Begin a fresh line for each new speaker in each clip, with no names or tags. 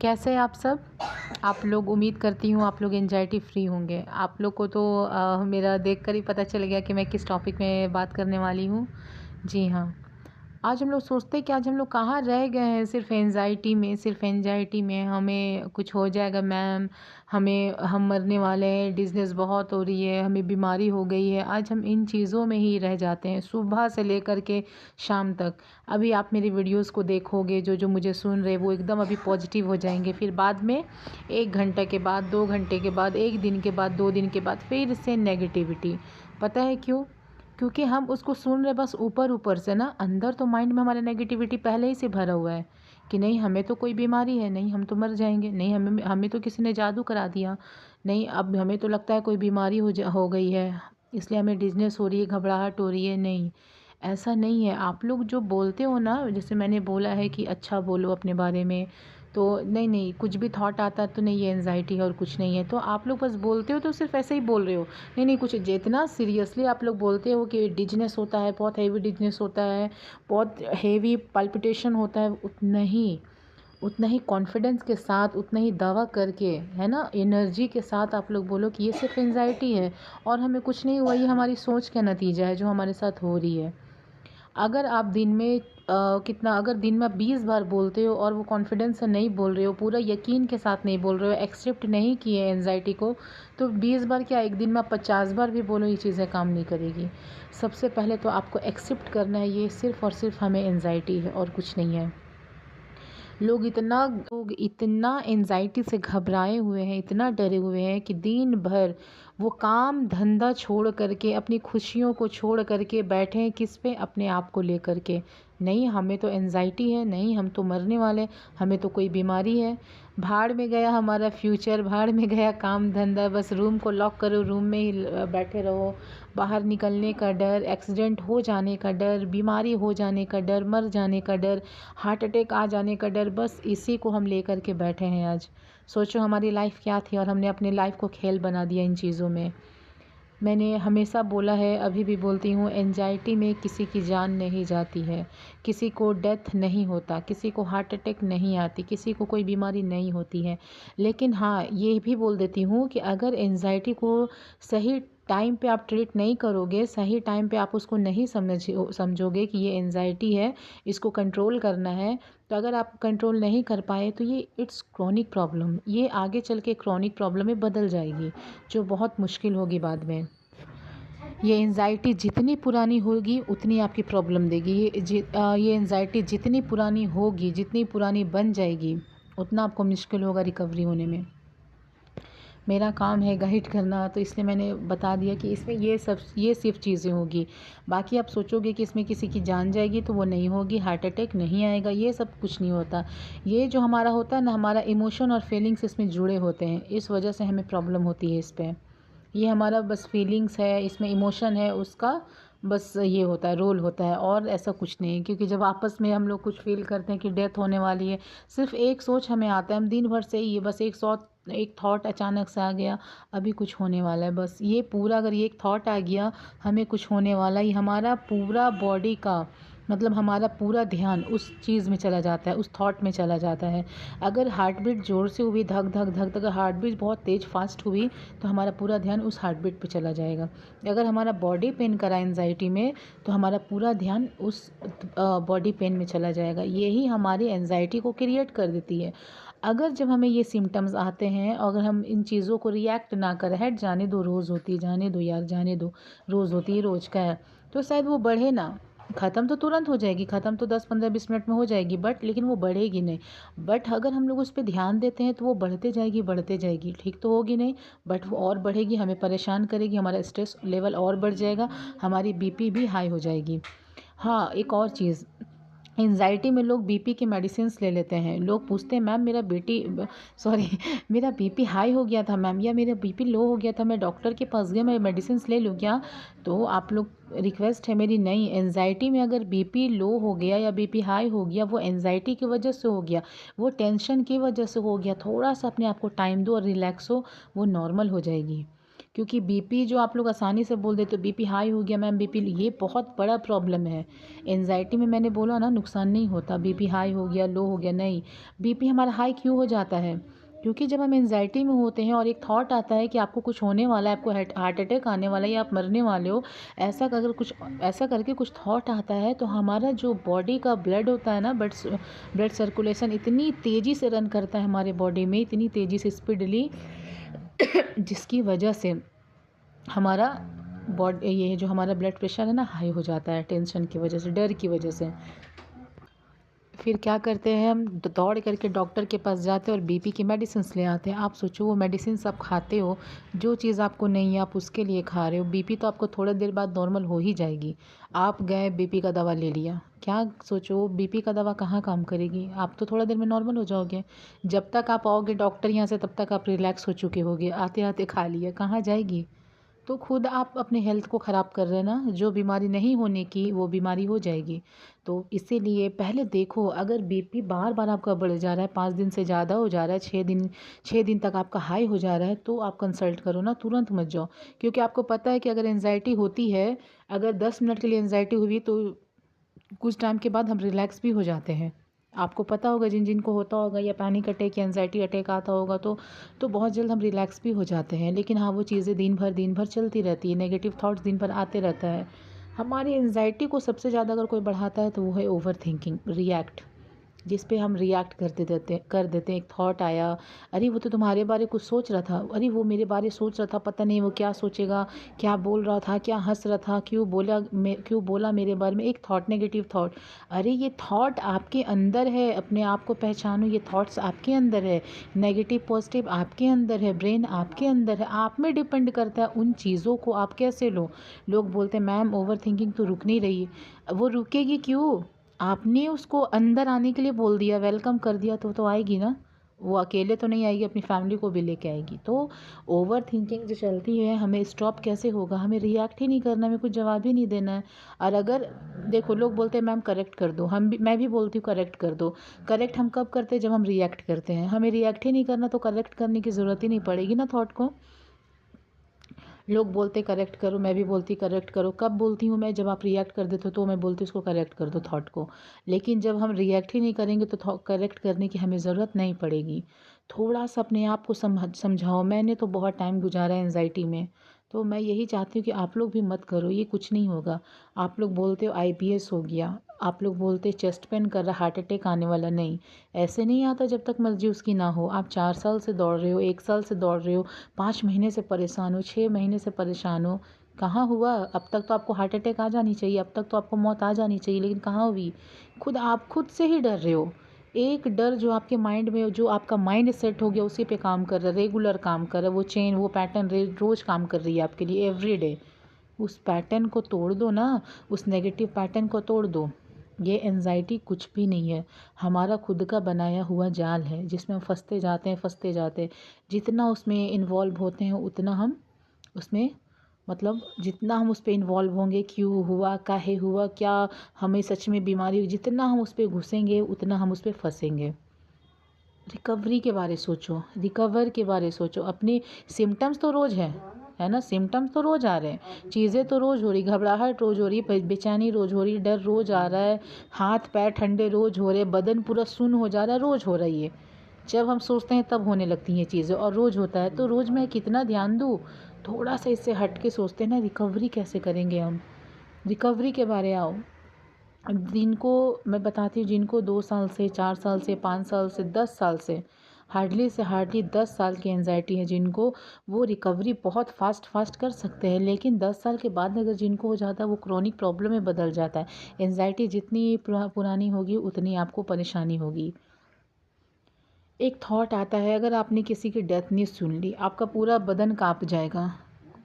कैसे हैं आप सब? आप लोग उम्मीद करती हूँ आप लोग एंग्ज़ायटी फ्री होंगे। आप लोग को तो मेरा देखकर ही पता चल गया कि मैं किस टॉपिक में बात करने वाली हूँ। जी हाँ। आज हम लोग सोचते हैं कि आज हम लोग कहाँ रह गए हैं सिर्फ़ एंग्ज़ायटी में हमें कुछ हो जाएगा मैम, हम मरने वाले हैं, डिज़नेस बहुत हो रही है, हमें बीमारी हो गई है। आज हम इन चीज़ों में ही रह जाते हैं सुबह से लेकर के शाम तक। अभी आप मेरी वीडियोज़ को देखोगे जो मुझे सुन रहे वो एकदम अभी पॉज़िटिव हो जाएँगे। फिर बाद में 1 घंटे के बाद, 2 घंटे के बाद, 1 दिन के बाद, 2 दिन के बाद फिर से नेगेटिविटी। पता है क्यों? क्योंकि हम उसको सुन रहे बस ऊपर-ऊपर से ना, अंदर तो माइंड में हमारे नेगेटिविटी पहले ही से भरा हुआ है कि नहीं हमें तो कोई बीमारी है, नहीं हम तो मर जाएँगे, नहीं हमें हमें तो किसी ने जादू करा दिया, नहीं अब हमें तो लगता है कोई बीमारी हो गई है, इसलिए हमें डिज़नेस हो रही है, घबराहट हो रही है। नहीं, ऐसा नहीं है। आप लोग जो बोलते हो ना, जैसे मैंने बोला है कि अच्छा बोलो अपने बारे में, तो नहीं, कुछ भी थॉट आता है तो नहीं ये एंग्ज़ायटी है और कुछ नहीं है। तो आप लोग बस बोलते हो तो सिर्फ़ ऐसे ही बोल रहे हो। नहीं, कुछ जितना सीरियसली आप लोग बोलते हो कि डिज़नेस होता है, बहुत हेवी डिज़नेस होता है, बहुत हेवी पल्पिटेशन होता है, उतना ही कॉन्फिडेंस के साथ, उतना ही दावा करके, है ना, एनर्जी के साथ आप लोग बोलो कि ये सिर्फ़ एंग्ज़ायटी है और हमें कुछ नहीं हुआ, ये हमारी सोच का नतीजा है जो हमारे साथ हो रही है। अगर आप दिन में अगर दिन में आप 20 बार बोलते हो और वो कॉन्फिडेंस से नहीं बोल रहे हो, पूरा यकीन के साथ नहीं बोल रहे हो, एक्सेप्ट नहीं किए एंग्ज़ायटी को, तो 20 बार क्या, एक दिन में आप 50 बार भी बोलो ये चीज़ें काम नहीं करेगी। सबसे पहले तो आपको एक्सेप्ट करना है ये सिर्फ़ और सिर्फ़ हमें एंग्ज़ायटी है और कुछ नहीं है। लोग इतना एंग्ज़ायटी से घबराए हुए हैं, इतना डरे हुए हैं कि दिन भर वो काम धंधा छोड़ कर के, अपनी खुशियों को छोड़ कर के बैठे हैं किस पे? अपने आप को लेकर के। नहीं हमें तो एंग्ज़ायटी है, नहीं हम तो मरने वाले, हमें तो कोई बीमारी है। भाड़ में गया हमारा फ्यूचर, भाड़ में गया काम धंधा, बस रूम को लॉक करो, रूम में ही बैठे रहो। बाहर निकलने का डर, एक्सीडेंट हो जाने का डर, बीमारी हो जाने का डर, मर जाने का डर, हार्ट अटैक आ जाने का डर, बस इसी को हम लेकर के बैठे हैं आज। सोचो हमारी लाइफ़ क्या थी और हमने अपनी लाइफ़ को खेल बना दिया इन चीज़ों में। मैंने हमेशा बोला है, अभी भी बोलती हूँ, एंग्ज़ायटी में किसी की जान नहीं जाती है, किसी को डेथ नहीं होता, किसी को हार्ट अटैक नहीं आती, किसी को कोई बीमारी नहीं होती है। लेकिन हाँ, ये भी बोल देती हूँ कि अगर एंग्ज़ायटी को सही टाइम पे आप ट्रीट नहीं करोगे, सही टाइम पे आप उसको नहीं समझोगे कि ये एंग्ज़ायटी है, इसको कंट्रोल करना है, तो अगर आप कंट्रोल नहीं कर पाए तो ये इट्स क्रॉनिक प्रॉब्लम, ये आगे चल के क्रॉनिक प्रॉब्लम में बदल जाएगी, जो बहुत मुश्किल होगी बाद में। ये एंग्ज़ायटी जितनी पुरानी होगी उतनी आपकी प्रॉब्लम देगी। ये एंग्ज़ायटी जितनी पुरानी होगी, जितनी पुरानी बन जाएगी, उतना आपको मुश्किल होगा रिकवरी होने में। मेरा काम है गाइड करना, तो इसलिए मैंने बता दिया कि इसमें ये सिर्फ़ चीज़ें होगी। बाकी आप सोचोगे कि इसमें किसी की जान जाएगी तो वो नहीं होगी, हार्ट अटैक नहीं आएगा, ये सब कुछ नहीं होता। ये जो हमारा होता है ना, हमारा इमोशन और फीलिंग्स इसमें जुड़े होते हैं, इस वजह से हमें प्रॉब्लम होती है इस पे। ये हमारा बस फीलिंग्स है, इसमें इमोशन है, उसका बस ये होता है, रोल होता है और ऐसा कुछ नहीं। क्योंकि जब आपस में हम लोग कुछ फ़ील करते हैं कि डेथ होने वाली है, सिर्फ़ एक सोच हमें आता है, हम दिन भर से ही ये बस एक थॉट अचानक से आ गया, अभी कुछ होने वाला है, बस ये पूरा अगर ये एक थॉट आ गया, हमें कुछ होने वाला है, ये हमारा पूरा बॉडी का मतलब हमारा पूरा ध्यान उस चीज़ में चला जाता है, उस थॉट में चला जाता है। अगर हार्ट बीट ज़ोर से हुई, धक धक धक धक, अगर हार्ट बीट बहुत तेज़ फास्ट हुई तो हमारा पूरा ध्यान उस हार्ट बीट पे चला जाएगा। अगर हमारा बॉडी पेन करा एंग्ज़ायटी में तो हमारा पूरा ध्यान उस बॉडी पेन में चला जाएगा। यही हमारी एंग्ज़ायटी को क्रिएट कर देती है। अगर जब हमें ये सिम्पटम्स आते हैं, अगर हम इन चीज़ों को रिएक्ट ना करें, हट जाने दो, रोज़ होती है, जाने दो यार, जाने दो, रोज़ होती है, रोज़ का है, तो शायद वो बढ़े ना। ख़त्म तो तुरंत हो जाएगी, ख़त्म तो 10 15 20 मिनट में हो जाएगी, लेकिन वो बढ़ेगी नहीं। बट अगर हम लोग उस पे ध्यान देते हैं तो वो बढ़ते जाएगी, ठीक तो होगी नहीं, बट वो और बढ़ेगी, हमें परेशान करेगी, हमारा स्ट्रेस लेवल और बढ़ जाएगा, हमारी बीपी भी हाई हो जाएगी। हाँ, एक और चीज़, एंग्ज़ायटी में लोग बीपी की मेडिसिन्स ले लेते हैं। लोग पूछते हैं मैम सॉरी मेरा बीपी हाई हो गया था मैम, या मेरा बीपी लो हो गया था, मैं डॉक्टर के पास गया, मैं मेडिसिन्स ले लूँ क्या? तो आप लोग, रिक्वेस्ट है मेरी, नहीं, एंग्ज़ायटी में अगर बीपी लो हो गया या बीपी हाई हो गया, वो एंग्ज़ायटी की वजह से हो गया, वो टेंशन की वजह से हो गया। थोड़ा सा अपने आप को टाइम दो और रिलैक्स हो, वो नॉर्मल हो जाएगी। क्योंकि बीपी जो आप लोग आसानी से बोल देते हो बीपी हाई हो गया मैम बीपी, ये बहुत बड़ा प्रॉब्लम है। एंजाइटी में मैंने बोला ना नुकसान नहीं होता, बीपी हाई हो गया लो हो गया, नहीं। बीपी हमारा हाई क्यों हो जाता है? क्योंकि जब हम एंजाइटी में होते हैं और एक थॉट आता है कि आपको कुछ होने वाला है, आपको हार्ट अटैक आने वाला है या आप मरने वाले हो, ऐसा करके कुछ थॉट आता है, तो हमारा जो बॉडी का ब्लड होता है ना, ब्लड सर्कुलेशन इतनी तेज़ी से रन करता है हमारे बॉडी में, इतनी तेज़ी से स्पीडली जिसकी वजह से हमारा ये जो हमारा ब्लड प्रेशर है ना हाई हो जाता है, टेंशन की वजह से, डर की वजह से। फिर क्या करते हैं हम, दौड़ करके डॉक्टर के पास जाते हैं और बीपी की मेडिसिन ले आते हैं। आप सोचो वो मेडिसिन आप खाते हो, जो चीज़ आपको नहीं है आप उसके लिए खा रहे हो। बीपी तो आपको थोड़ी देर बाद नॉर्मल हो ही जाएगी। आप गए बीपी का दवा ले लिया, क्या सोचो बीपी का दवा कहाँ काम करेगी? आप तो थोड़ा देर में नॉर्मल हो जाओगे। जब तक आप आओगे डॉक्टर यहाँ से तब तक आप रिलैक्स हो चुके होगे, आते आते खा लिया, कहाँ जाएगी? तो खुद आप अपने हेल्थ को ख़राब कर रहे हैं ना। जो बीमारी नहीं होने की वो बीमारी हो जाएगी। तो इसीलिए पहले देखो, अगर बीपी बार बार आपका बढ़ जा रहा है, 5 दिन से ज़्यादा हो जा रहा है, 6 दिन तक आपका हाई हो जा रहा है, तो आप कंसल्ट करो ना, तुरंत मत जाओ। क्योंकि आपको पता है कि अगर एंजाइटी होती है, अगर 10 मिनट के लिए एंजाइटी हुई तो कुछ टाइम के बाद हम रिलैक्स भी हो जाते हैं। आपको पता होगा जिन जिनको होता होगा या पैनिक अटैक या एंजाइटी अटैक आता होगा तो बहुत जल्द हम रिलैक्स भी हो जाते हैं। लेकिन हाँ, वो चीज़ें दिन भर चलती रहती है, नेगेटिव थॉट्स दिन भर आते रहता है। हमारी एंजाइटी को सबसे ज़्यादा अगर कोई बढ़ाता है तो वो है ओवर थिंकिंग, रिएक्ट, जिस पे हम रिएक्ट कर देते हैं। एक थॉट आया, अरे वो तो तुम्हारे बारे कुछ सोच रहा था, अरे वो मेरे बारे सोच रहा था, पता नहीं वो क्या सोचेगा, क्या बोल रहा था, क्या हंस रहा था, क्यों बोला मेरे बारे में। एक थॉट, नेगेटिव थॉट, अरे ये थॉट आपके अंदर है, अपने आप को पहचानो, ये थॉट्स आपके अंदर है, नेगेटिव पॉजिटिव आपके अंदर है, ब्रेन आपके अंदर है, आप में डिपेंड करता है उन चीज़ों को आप कैसे लो। लोग बोलते हैं मैम ओवर थिंकिंग तो रुक नहीं रही, वो रुकेगी क्यों? आपने उसको अंदर आने के लिए बोल दिया, वेलकम कर दिया, तो आएगी ना। वो अकेले तो नहीं आएगी, अपनी फैमिली को भी लेके आएगी। तो ओवर थिंकिंग जो चलती है, हमें स्टॉप कैसे होगा? हमें रिएक्ट ही नहीं करना, हमें कुछ जवाब ही नहीं देना है। और अगर देखो लोग बोलते हैं मैम करेक्ट कर दो, मैं भी बोलती हूँ करेक्ट कर दो। करेक्ट हम कब करते हैं? जब हम रिएक्ट करते हैं। हमें रिएक्ट ही नहीं करना तो करेक्ट करने की ज़रूरत ही नहीं पड़ेगी ना थॉट को। लोग बोलते करेक्ट करो, मैं भी बोलती करेक्ट करो। कब बोलती हूँ मैं? जब आप रिएक्ट कर देते हो तो मैं बोलती हूँ उसको करेक्ट कर दो थॉट को। लेकिन जब हम रिएक्ट ही नहीं करेंगे तो करेक्ट करने की हमें ज़रूरत नहीं पड़ेगी। थोड़ा सा अपने आप को समझाओ। मैंने तो बहुत टाइम गुजारा है एंजाइटी में, तो मैं यही चाहती हूँ कि आप लोग भी मत करो, ये कुछ नहीं होगा। आप लोग बोलते हो IBS हो गया, आप लोग बोलते चेस्ट पेन कर रहा, हार्ट अटैक आने वाला, नहीं, ऐसे नहीं आता जब तक मर्जी उसकी ना हो। आप 4 साल से दौड़ रहे हो, 1 साल से दौड़ रहे हो, 5 महीने से परेशान हो, 6 महीने से परेशान हो, कहाँ हुआ? अब तक तो आपको हार्ट अटैक आ जानी चाहिए, अब तक तो आपको मौत आ जानी चाहिए, लेकिन कहाँ हुई? आप खुद से ही डर रहे हो। एक डर जो आपके माइंड में, जो आपका माइंड सेट हो गया उसी पे काम कर रहा है, रेगुलर काम कर रहा है, वो चेन, वो पैटर्न रोज़ काम कर रही है आपके लिए, एवरीडे। उस पैटर्न को तोड़ दो ना, उस नेगेटिव पैटर्न को तोड़ दो। ये एंजाइटी कुछ भी नहीं है, हमारा खुद का बनाया हुआ जाल है जिसमें हम फंसते जाते हैं। जितना उसमें इन्वॉल्व होते हैं उतना हम उसमें, मतलब जितना हम उस पर इन्वॉल्व होंगे, क्यों हुआ, काहे हुआ, क्या हमें सच में बीमारी हुई, जितना हम उस पर घुसेंगे उतना हम उस पर फंसेंगे। रिकवरी के बारे सोचो, रिकवर के बारे सोचो। अपने सिम्टम्स तो रोज़ है ना, सिम्टम्स तो रोज़ आ रहे हैं, चीज़ें तो रोज़ हो रही, घबराहट रोज़ हो रही, बेचैनी रोज़ हो रही, डर रोज़ आ रहा है, हाथ पैर ठंडे रोज़ हो रहे, बदन पूरा सुन्न हो जा रहा है, रोज़ हो रही है। जब हम सोचते हैं तब होने लगती हैं चीज़ें, और रोज़ होता है तो रोज़ मैं कितना ध्यान दूँ? थोड़ा सा इससे हट के सोचते हैं ना, रिकवरी कैसे करेंगे हम? रिकवरी के बारे आओ। जिनको मैं बताती हूँ, जिनको 2 साल से, 4 साल से, 5 साल से, 10 साल से हार्डली 10 साल की एंजाइटी है जिनको, वो रिकवरी बहुत फास्ट कर सकते हैं। लेकिन 10 साल के बाद अगर जिनको हो जाता है वो क्रोनिक प्रॉब्लम में बदल जाता है। एंजाइटी जितनी पुरानी होगी उतनी आपको परेशानी होगी। एक थॉट आता है, अगर आपने किसी की डेथ न्यूज़ सुन ली, आपका पूरा बदन काँप जाएगा।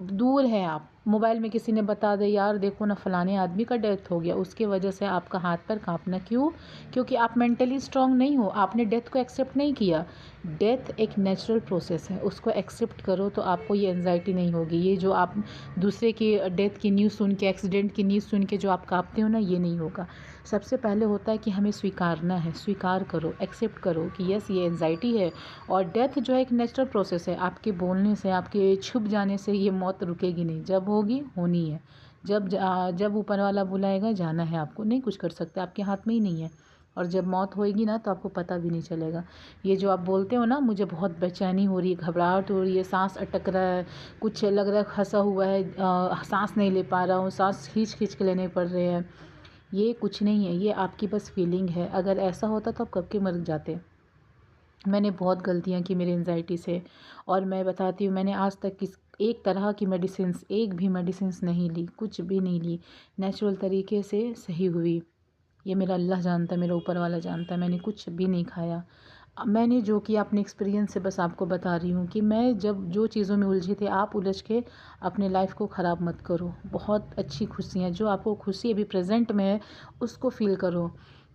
दूर है आप, मोबाइल में किसी ने बता दे यार देखो ना फलाने आदमी का डेथ हो गया, उसकी वजह से आपका हाथ पैर कांपना क्यों? क्योंकि आप मेंटली स्ट्रांग नहीं हो, आपने डेथ को एक्सेप्ट नहीं किया। डेथ एक नेचुरल प्रोसेस है, उसको एक्सेप्ट करो तो आपको ये एंजाइटी नहीं होगी। ये जो आप दूसरे की डेथ की न्यूज़ सुन के, एक्सीडेंट की न्यूज़ सुन के जो आप कांपते हो ना, ये नहीं होगा। सबसे पहले होता है कि हमें स्वीकारना है, स्वीकार करो, एक्सेप्ट करो कि यस ये एंजाइटी है। और डेथ जो है एक नेचुरल प्रोसेस है, आपके बोलने से, आपके छुप जाने से ये मौत रुकेगी नहीं। जब होगी होनी है, जब ऊपर वाला बुलाएगा जाना है आपको, नहीं कुछ कर सकते, आपके हाथ में ही नहीं है। और जब मौत होएगी ना तो आपको पता भी नहीं चलेगा। ये जो आप बोलते हो ना मुझे बहुत बेचैनी हो रही है, घबराहट हो रही है, सांस अटक रहा है, कुछ लग रहा है फंसा हुआ है, सांस नहीं ले पा रहा हूँ, सांस खींच खींच के लेने पड़ रहे हैं, ये कुछ नहीं है, ये आपकी बस फीलिंग है। अगर ऐसा होता तो आप कब के मर जाते। मैंने बहुत गलतियाँ की मेरी एंजाइटी से, और मैं बताती हूँ मैंने आज तक किस एक तरह की मेडिसिन्स, एक भी मेडिसिन्स नहीं ली, कुछ भी नहीं ली, नेचुरल तरीके से सही हुई। ये मेरा अल्लाह जानता है, मेरा ऊपर वाला जानता है, मैंने कुछ भी नहीं खाया। मैंने जो किया अपने एक्सपीरियंस से बस आपको बता रही हूँ कि मैं जब जो चीज़ों में उलझी थी, आप उलझ के अपने लाइफ को ख़राब मत करो। बहुत अच्छी खुशियाँ, जो आपको खुशी अभी प्रेजेंट में है उसको फ़ील करो।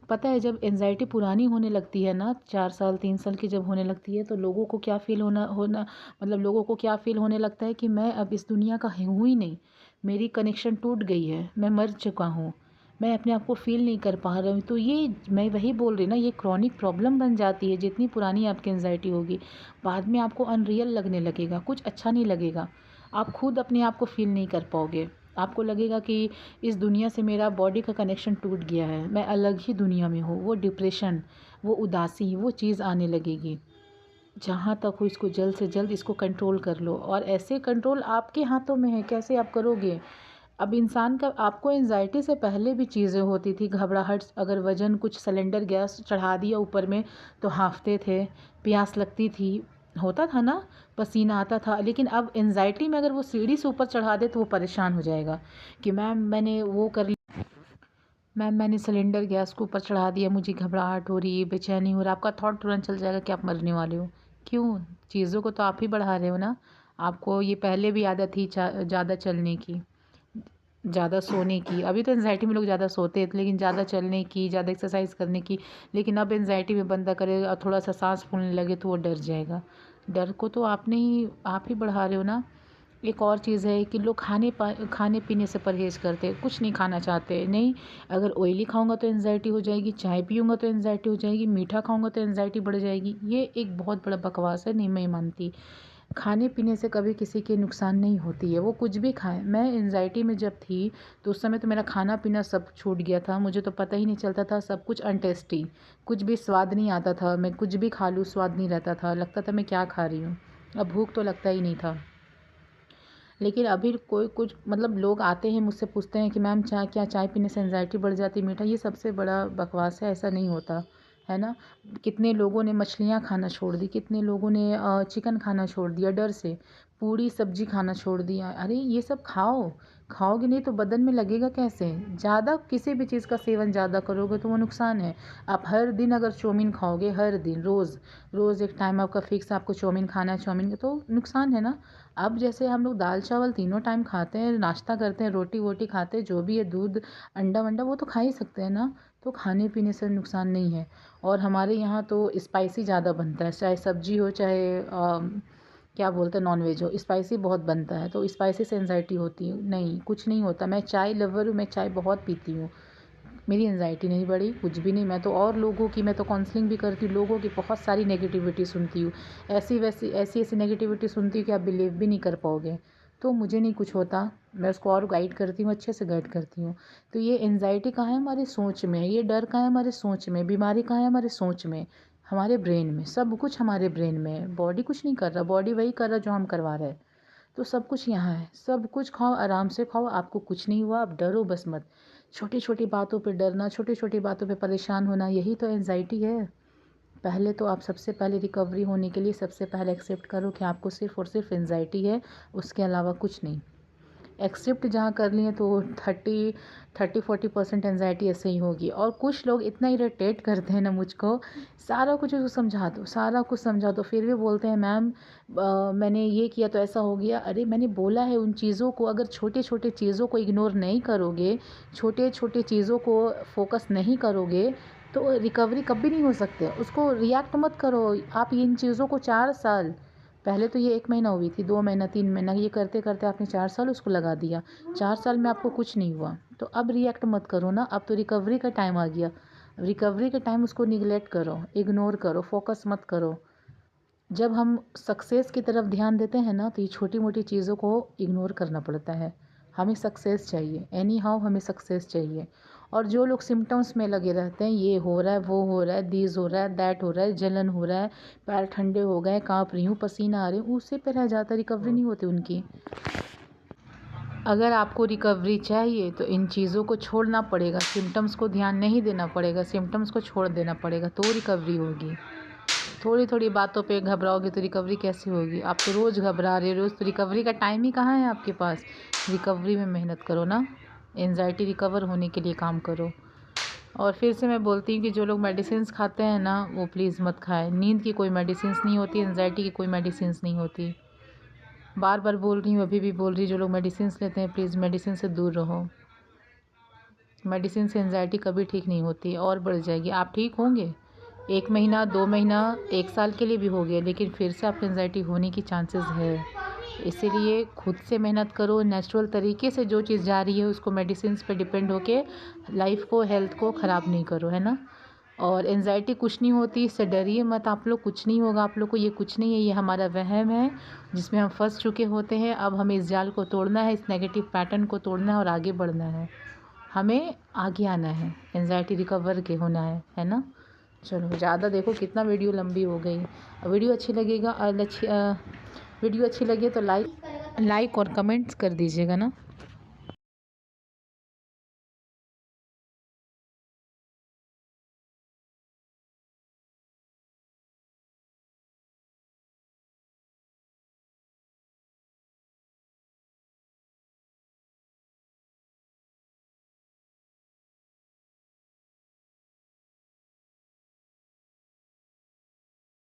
पता है जब एंजाइटी पुरानी होने लगती है ना, 4 साल 3 साल की जब होने लगती है, तो लोगों को क्या फ़ील होना होना मतलब लोगों को क्या फ़ील होने लगता है कि मैं अब इस दुनिया का हूँ ही नहीं, मेरी कनेक्शन टूट गई है, मैं मर चुका हूँ, मैं अपने आप को फ़ील नहीं कर पा रहा हूँ। तो ये मैं वही बोल रही ना, ये क्रॉनिक प्रॉब्लम बन जाती है। जितनी पुरानी आपकी एंजाइटी होगी, बाद में आपको अनरियल लगने लगेगा, कुछ अच्छा नहीं लगेगा, आप खुद अपने आप को फ़ील नहीं कर पाओगे। आपको लगेगा कि इस दुनिया से मेरा बॉडी का कनेक्शन टूट गया है, मैं अलग ही दुनिया में हूँ। वो डिप्रेशन, वो उदासी, वो चीज़ आने लगेगी। जहाँ तक हो इसको जल्द से जल्द इसको कंट्रोल कर लो, और ऐसे कंट्रोल आपके हाथों में है, कैसे आप करोगे। अब इंसान का, आपको एंजाइटी से पहले भी चीज़ें होती थी, घबराहट, अगर वज़न कुछ सिलेंडर गैस चढ़ा दिया ऊपर में तो हाँफते थे, प्यास लगती थी, होता था ना, पसीना आता था। लेकिन अब एंजाइटी में अगर वो सीढ़ी से ऊपर चढ़ा दे तो वो परेशान हो जाएगा कि मैम मैंने सिलेंडर गैस को ऊपर चढ़ा दिया, मुझे घबराहट हो रही है, बेचैनी हो रहा है। आपका थॉट तुरंत चल जाएगा कि आप मरने वाले हो। क्यों? चीज़ों को तो आप ही बढ़ा रहे हो ना। आपको ये पहले भी आदत थी ज़्यादा चलने की, ज़्यादा सोने की। अभी तो एंजाइटी में लोग ज़्यादा सोते हैं, लेकिन ज़्यादा चलने की, ज़्यादा एक्सरसाइज करने की। लेकिन अब एंजाइटी में बंदा करेगा और थोड़ा सा सांस फूलने लगे तो वो डर जाएगा। डर को तो आप ही बढ़ा रहे हो ना। एक और चीज़ है कि लोग खाने पीने से परहेज़ करते हैं, कुछ नहीं खाना चाहते। नहीं, अगर ऑयली खाऊंगा तो एंजाइटी हो जाएगी, चाय पीऊँगा तो एंजाइटी हो जाएगी, मीठा खाऊंगा तो एंजाइटी बढ़ जाएगी। ये एक बहुत बड़ा बकवास है, नहीं मैं मानती। खाने पीने से कभी किसी के नुकसान नहीं होती है, वो कुछ भी खाएं। मैं एंजाइटी में जब थी तो उस समय तो मेरा खाना पीना सब छूट गया था, मुझे तो पता ही नहीं चलता था, सब कुछ अनटेस्टी, कुछ भी स्वाद नहीं आता था। मैं कुछ भी खा लूँ स्वाद नहीं रहता था, लगता था मैं क्या खा रही हूँ। अब भूख तो लगता ही नहीं था। लेकिन अभी कोई कुछ लोग आते हैं मुझसे पूछते हैं कि मैम चाय पीने से एंजाइटी बढ़ जाती है, मीठा, ये सबसे बड़ा बकवास है, ऐसा नहीं होता है ना। कितने लोगों ने मछलियाँ खाना छोड़ दी, कितने लोगों ने चिकन खाना छोड़ दिया डर से, पूड़ी सब्जी खाना छोड़ दिया। अरे ये सब खाओ, खाओगे नहीं तो बदन में लगेगा कैसे। ज़्यादा किसी भी चीज़ का सेवन ज़्यादा करोगे तो वो नुकसान है। आप हर दिन अगर चाउमीन खाओगे, हर दिन रोज़ रोज़ एक टाइम आपका फिक्स, आपको चाउमीन खाना है, चाउमीन का तो नुकसान है ना। अब जैसे हम लोग दाल चावल तीनों टाइम खाते हैं, नाश्ता करते हैं, रोटी वोटी खाते हैं, जो भी है दूध अंडा वंडा वो तो खा ही सकते हैं ना। तो खाने पीने से नुकसान नहीं है। और हमारे यहाँ तो स्पाइसी ज़्यादा बनता है, चाहे सब्जी हो चाहे क्या बोलते हैं नॉनवेज हो, स्पाइसी बहुत बनता है, तो स्पाइसी से एंजाइटी होती है। नहीं, कुछ नहीं होता। मैं चाय लवर हूँ, मैं चाय बहुत पीती हूँ, मेरी एंजाइटी नहीं बढ़ी, कुछ भी नहीं। मैं तो और लोगों की, मैं तो काउंसलिंग भी करती हूँ, लोगों की बहुत सारी नेगेटिविटी सुनती हूँ, ऐसी नेगेटिविटी सुनती हूँ कि आप बिलीव भी नहीं कर पाओगे। तो मुझे नहीं कुछ होता, मैं उसको और गाइड करती हूँ, अच्छे से गाइड करती हूँ। तो ये एंजाइटी कहाँ है? हमारी सोच में। ये डर कहाँ है? हमारे सोच में। बीमारी कहाँ है? हमारे सोच में, हमारे ब्रेन में। सब कुछ हमारे ब्रेन में है, बॉडी कुछ नहीं कर रहा, बॉडी वही कर रहा जो हम करवा रहे हैं। तो सब कुछ यहाँ है, सब कुछ खाओ, आराम से खाओ, आपको कुछ नहीं हुआ, आप डरो बस मत। छोटी छोटी बातों पे डरना, छोटी छोटी बातों पे परेशान होना, यही तो एंजाइटी है। पहले तो आप सबसे पहले रिकवरी होने के लिए सबसे पहले एक्सेप्ट करो कि आपको सिर्फ़ और सिर्फ एंजाइटी है, उसके अलावा कुछ नहीं। एक्सेप्ट जहाँ कर लिए तो 30-40% एनजाइटी ऐसे ही होगी। और कुछ लोग इतना इरिटेट करते हैं ना मुझको, सारा कुछ उसको समझा दो, सारा कुछ समझा दो, फिर भी बोलते हैं मैम मैंने ये किया तो ऐसा हो गया। अरे मैंने बोला है उन चीज़ों को, अगर छोटे छोटे चीज़ों को इग्नोर नहीं करोगे, छोटे छोटे चीज़ों को फोकस नहीं करोगे तो रिकवरी कभी नहीं हो सकते। उसको रिएक्ट मत करो। आप इन चीज़ों को 4 साल, पहले तो ये 1 महीना हुई थी, 2 महीना, 3 महीना, ये करते करते आपने 4 साल उसको लगा दिया। 4 साल में आपको कुछ नहीं हुआ तो अब रिएक्ट मत करो ना। अब तो रिकवरी का टाइम आ गया। रिकवरी के टाइम उसको निगलेक्ट करो, इग्नोर करो, फोकस मत करो। जब हम सक्सेस की तरफ ध्यान देते हैं ना तो ये छोटी मोटी चीज़ों को इग्नोर करना पड़ता है। हमें सक्सेस चाहिए, एनी हाउ हमें सक्सेस चाहिए। और जो लोग सिम्टम्स में लगे रहते हैं, ये हो रहा है, वो हो रहा है, दिस हो रहा है, दैट हो रहा है, जलन हो रहा है, पैर ठंडे हो गए, काँप रही हूँ, पसीना आ रही हूँ, उसी पे रह जाता, रिकवरी नहीं होती उनकी। अगर आपको रिकवरी चाहिए तो इन चीज़ों को छोड़ना पड़ेगा, सिम्टम्स को ध्यान नहीं देना पड़ेगा, सिम्टम्स को छोड़ देना पड़ेगा तो रिकवरी होगी। थोड़ी थोड़ी बातों पे घबराओगे तो रिकवरी कैसे होगी? आप तो रोज़ घबरा रहे हो रोज़, तो रिकवरी का टाइम ही कहाँ है आपके पास? रिकवरी में मेहनत करो ना, एंजाइटी रिकवर होने के लिए काम करो। और फिर से मैं बोलती हूँ कि जो लोग मेडिसिन्स खाते हैं ना वो प्लीज़ मत खाएं। नींद की कोई मेडिसिन्स नहीं होती, एंजाइटी की कोई मेडिसिन्स नहीं होती। बार बार बोल रही हूँ, अभी भी बोल रही, जो लोग मेडिसिन्स लेते हैं प्लीज़ मेडिसिन से दूर रहो। मेडिसिन से एंजाइटी कभी ठीक नहीं होती और बढ़ जाएगी। आप ठीक होंगे 1 महीना, 2 महीना, 1 साल के लिए भी हो गए, लेकिन फिर से आपको एंजाइटी होने की चांसेस है। इसीलिए खुद से मेहनत करो, नेचुरल तरीके से जो चीज़ जा रही है उसको मेडिसिन पे डिपेंड होके लाइफ को, हेल्थ को ख़राब नहीं करो, है ना। और एंजाइटी कुछ नहीं होती, इससे डरिए मत आप लोग, कुछ नहीं होगा आप लोग को। ये कुछ नहीं है, ये हमारा वहम है जिसमें हम फंस चुके होते हैं। अब हमें इस जाल को तोड़ना है, इस नेगेटिव पैटर्न को तोड़ना है और आगे बढ़ना है। हमें आगे आना है, एंजाइटी रिकवर के होना है ना। चलो, ज़्यादा देखो कितना वीडियो लंबी हो गई। वीडियो अच्छी लगेगा और वीडियो अच्छी लगे तो लाइक और कमेंट्स कर दीजिएगा ना।